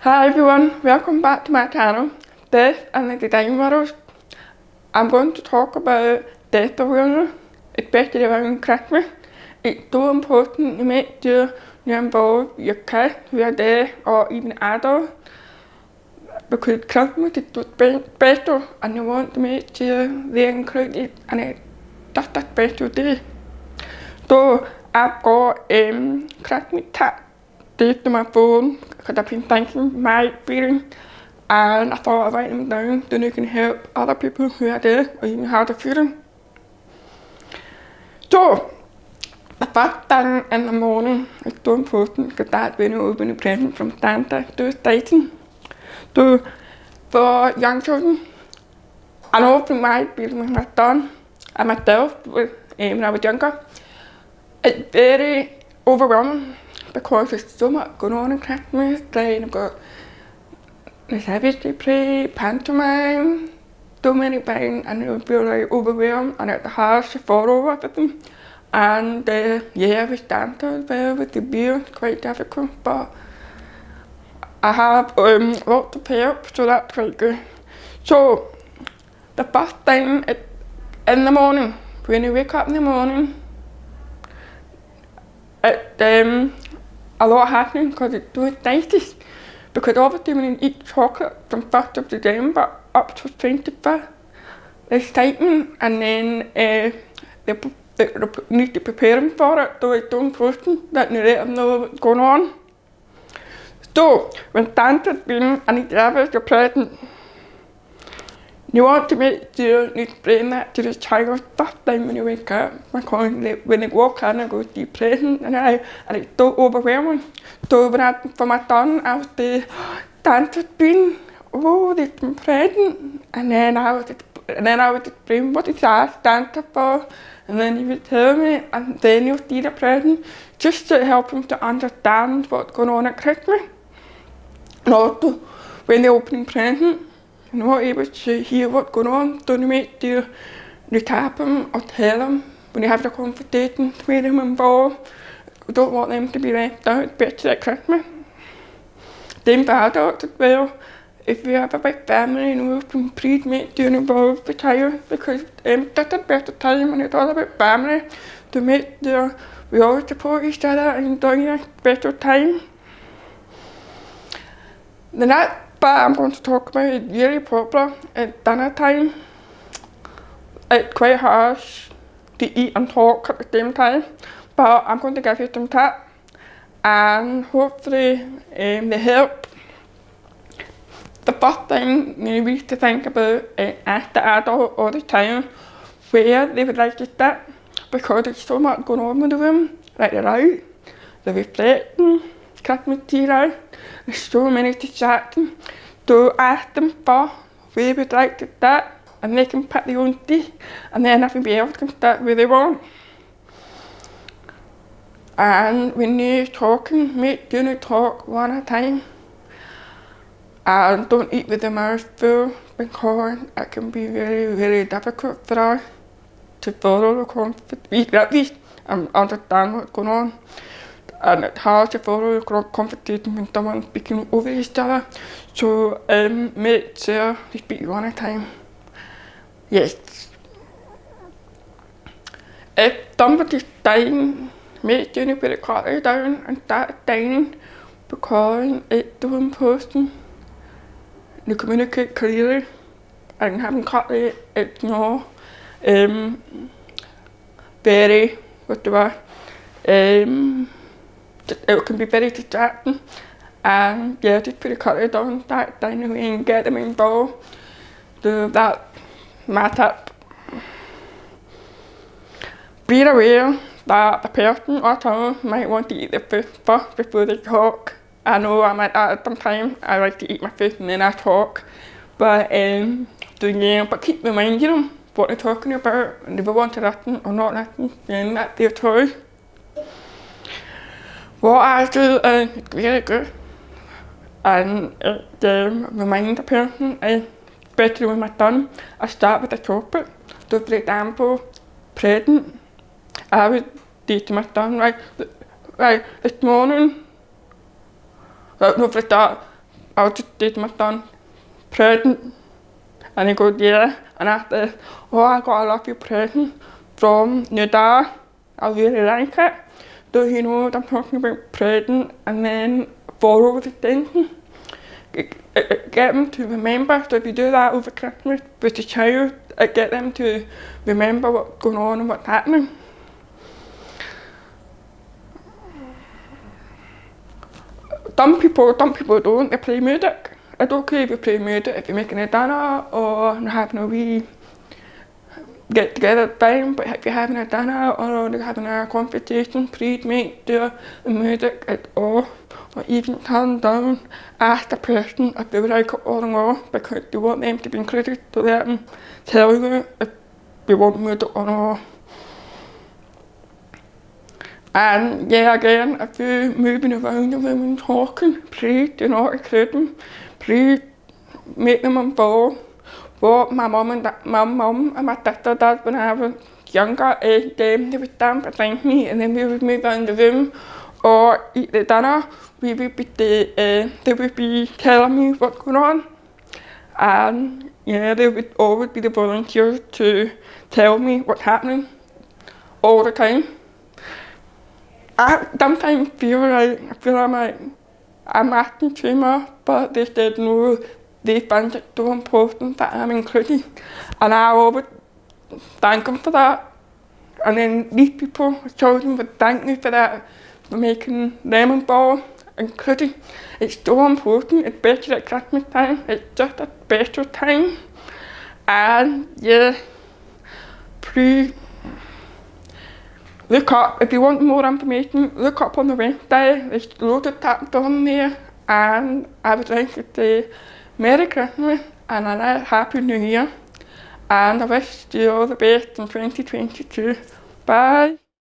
Hi everyone, welcome back to my channel. This and the time videos, I'm going to talk about death awareness, especially around Christmas. It's so important to make sure you involve your kids who are there or even adults, because Christmas is so special and you want to make sure they're included and it's just a special day. So I've got Christmas tap saved to my phone because I've been thinking my experience, and I thought I'd write them down so they can help other people who are there or even how they're feeling. So the first thing in the morning is so important because that's when you open a present from Santa to Satan. So for young children, I know from my experience with my son and myself when I was younger, it's very overwhelming because there's so much going on in Christmas. Like I've got nativity play, pantomime, so many things, and it would feel like overwhelmed and it's hard to follow everything. And with Santa as well, with the beer, it's quite difficult, but I have lots of help, so that's quite good. So the first thing in the morning, when you wake up in the morning, it's a lot happening because it's so exciting. Because obviously when you eat chocolate from 1st of December up to 25th, excitement, and then they need to prepare them for it, so it's so important that you let them know what's going on. So when Santa's been and he delivers your present, you want to make sure you explain that to the child first time when you wake up, because when they walk in and go to the present and it's so overwhelming. So for my son, I would say, Santa's been, there's been present, and then I would explain what he's asked Santa for, and then he would tell me, and then you'll see the present, just to help him to understand what's going on at Christmas. And also, when they're opening presents, you're not able to hear what's going on, so you make sure you tap them or tell them when you have the conversation to make them involved. We don't want them to be left out, especially at Christmas. Same for adults as well. If you have a big family and you please make sure you involve the child, because that's a better time and it's all about family, to make sure we all support each other and enjoy a special time. The next part I'm going to talk about is really popular at dinner time. It's quite hard to eat and talk at the same time, but I'm going to give you some tips and hopefully they help. The first thing you need to think about is ask the adult or the child where they would like to sit, because there's so much going on with the room. Like they're out, they're reflecting, Christmas tea out, there's so many distractions. So ask them for where they would like to sit, and they can pick their own seat, and then everybody else can sit where they want. And when you're talking, make sure you talk one at a time. And don't eat with the mouth full, because it can be very, very difficult for us to follow the conversation and understand what's going on. And it's hard to follow the conversation when someone's speaking over each other. So make sure you speak one at a time. Yes. If somebody's dying, make sure you put the cutlery down and start dining, because it's so important. You communicate clearly, and having cutlery, it's not very, it can be very distracting. And just put the cutlery down, start dining, and get them involved. So that's my tip. Be aware that the person or someone might want to eat the food first before they talk. I know I'm like that sometimes. I like to eat my food and then I talk. But keep reminding them what they're talking about, and if they want to listen or not listen, then that's their choice. What I do is really good, and it reminds the person, especially with my son, I start with the chocolate. So for example, present, I would say to my son, right, this morning, no, for a start, I just did my done present, and he goes, yeah. And I said, oh, I got a lovely present from your dad. I really like it. Do you know what I'm talking about? Present, and then follow the thing. Get them to remember. So if you do that over Christmas with the child, get them to remember what's going on and what's happening. Some people don't. They play music. It's okay if you play music if you're making a dinner or having a wee get together time, but if you're having a dinner or you're having a conversation, please make the music at all, or even turn down, ask the person if they would like it all and all, because you want them to be included to let them tell you if you want music or not. And yeah, again, if you're moving around the room and talking, please do not include them. Please make them involved. What my mum and my sister did when I was younger is they would stand beside me and then we would move around the room or eat the dinner. They would be telling me what's going on. And yeah, they would always be the volunteers to tell me what's happening all the time. I sometimes feel like I'm asking too much, but they said no, they find it so important that I'm included. And I always thank them for that. And then these people, children, would thank me for that, for making them involved, included. It's so important, especially at Christmas time. It's just a special time. And yeah, please, look up, if you want more information, look up on the website. There's loads of tabs on there. And I would like to say Merry Christmas and a Happy New Year. And I wish you all the best in 2022. Bye.